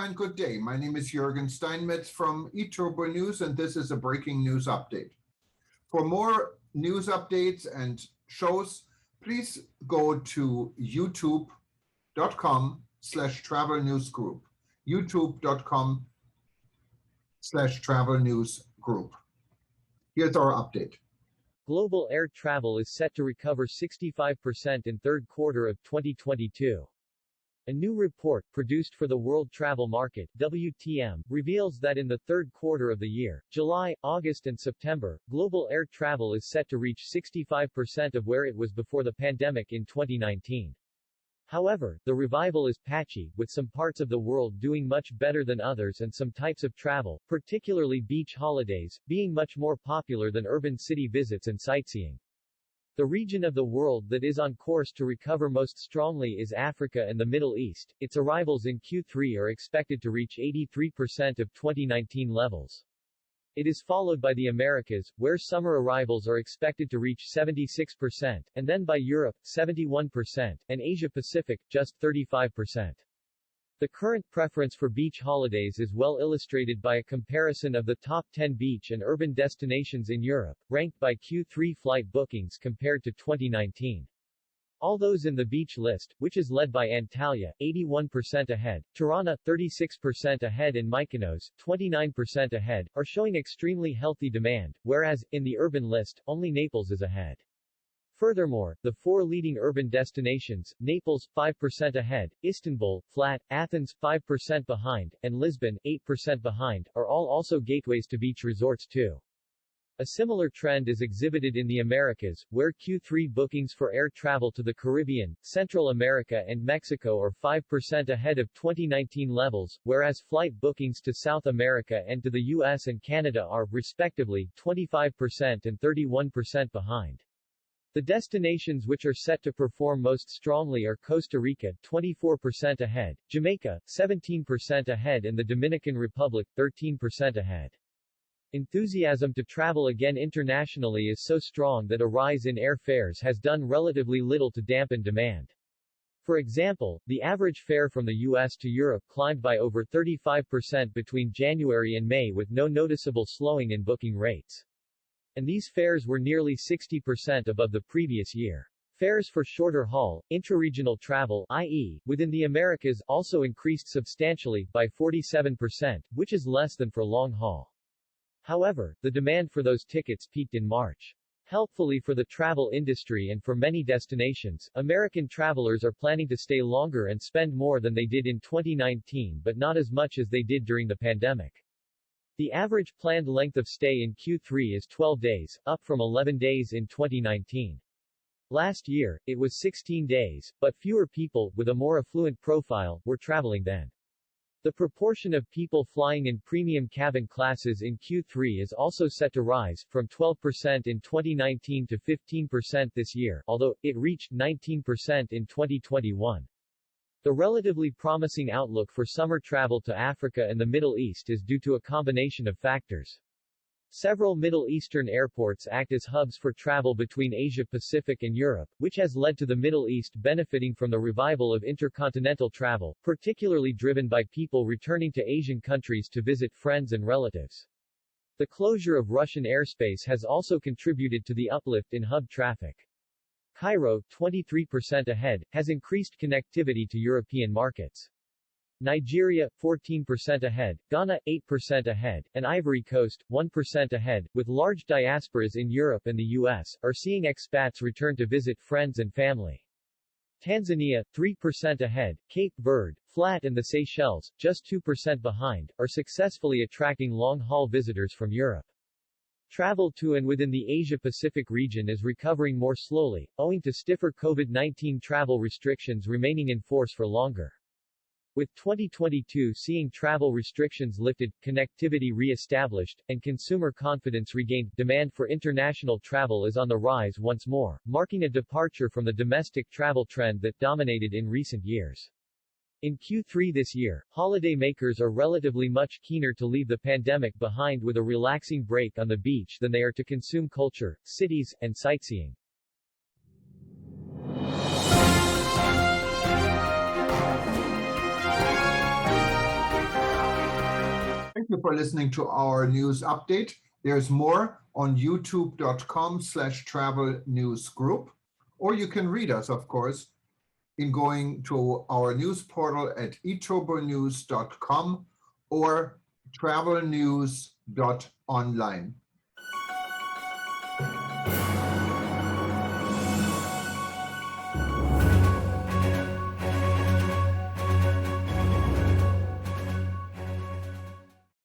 and good day. My name is Jürgen Steinmetz from eTurboNews, and this is a breaking news update. For more news updates and shows, please go to youtube.com/travel news group. youtube.com/travel news group. Here's our update. Global air travel is set to recover 65% in third quarter of 2022. A new report, produced for the World Travel Market, WTM, reveals that in the third quarter of the year, July, August and September, global air travel is set to reach 65% of where it was before the pandemic in 2019. However, the revival is patchy, with some parts of the world doing much better than others and some types of travel, particularly beach holidays, being much more popular than urban city visits and sightseeing. The region of the world that is on course to recover most strongly is Africa and the Middle East. Its arrivals in Q3 are expected to reach 83% of 2019 levels. It is followed by the Americas, where summer arrivals are expected to reach 76%, and then by Europe, 71%, and Asia Pacific, just 35%. The current preference for beach holidays is well illustrated by a comparison of the top 10 beach and urban destinations in Europe, ranked by Q3 flight bookings compared to 2019. All those in the beach list, which is led by Antalya, 81% ahead, Tirana, 36% ahead and Mykonos, 29% ahead, are showing extremely healthy demand, whereas, in the urban list, only Naples is ahead. Furthermore, the four leading urban destinations, Naples, 5% ahead, Istanbul, flat, Athens, 5% behind, and Lisbon, 8% behind, are all also gateways to beach resorts too. A similar trend is exhibited in the Americas, where Q3 bookings for air travel to the Caribbean, Central America and Mexico are 5% ahead of 2019 levels, whereas flight bookings to South America and to the US and Canada are, respectively, 25% and 31% behind. The destinations which are set to perform most strongly are Costa Rica, 24% ahead, Jamaica, 17% ahead and the Dominican Republic, 13% ahead. Enthusiasm to travel again internationally is so strong that a rise in air fares has done relatively little to dampen demand. For example, the average fare from the US to Europe climbed by over 35% between January and May with no noticeable slowing in booking rates. And these fares were nearly 60% above the previous year. Fares for shorter haul, intraregional travel, i.e., within the Americas, also increased substantially, by 47%, which is less than for long haul. However, the demand for those tickets peaked in March. Helpfully for the travel industry and for many destinations, American travelers are planning to stay longer and spend more than they did in 2019 but not as much as they did during the pandemic. The average planned length of stay in Q3 is 12 days, up from 11 days in 2019. Last year, it was 16 days, but fewer people, with a more affluent profile, were traveling then. The proportion of people flying in premium cabin classes in Q3 is also set to rise, from 12% in 2019 to 15% this year, although, it reached 19% in 2021. The relatively promising outlook for summer travel to Africa and the Middle East is due to a combination of factors. Several Middle Eastern airports act as hubs for travel between Asia-Pacific and Europe, which has led to the Middle East benefiting from the revival of intercontinental travel, particularly driven by people returning to Asian countries to visit friends and relatives. The closure of Russian airspace has also contributed to the uplift in hub traffic. Cairo, 23% ahead, has increased connectivity to European markets. Nigeria, 14% ahead, Ghana, 8% ahead, and Ivory Coast, 1% ahead, with large diasporas in Europe and the US, are seeing expats return to visit friends and family. Tanzania, 3% ahead, Cape Verde, flat and the Seychelles, just 2% behind, are successfully attracting long-haul visitors from Europe. Travel to and within the Asia-Pacific region is recovering more slowly, owing to stiffer COVID-19 travel restrictions remaining in force for longer. With 2022 seeing travel restrictions lifted, connectivity re-established, and consumer confidence regained, demand for international travel is on the rise once more, marking a departure from the domestic travel trend that dominated in recent years. In Q3 this year, holidaymakers are relatively much keener to leave the pandemic behind with a relaxing break on the beach than they are to consume culture, cities, and sightseeing. Thank you for listening to our news update. There's more on youtube.com/travel news group, or you can read us, of course, in going to our news portal at eTurboNews.com or travelnews.online.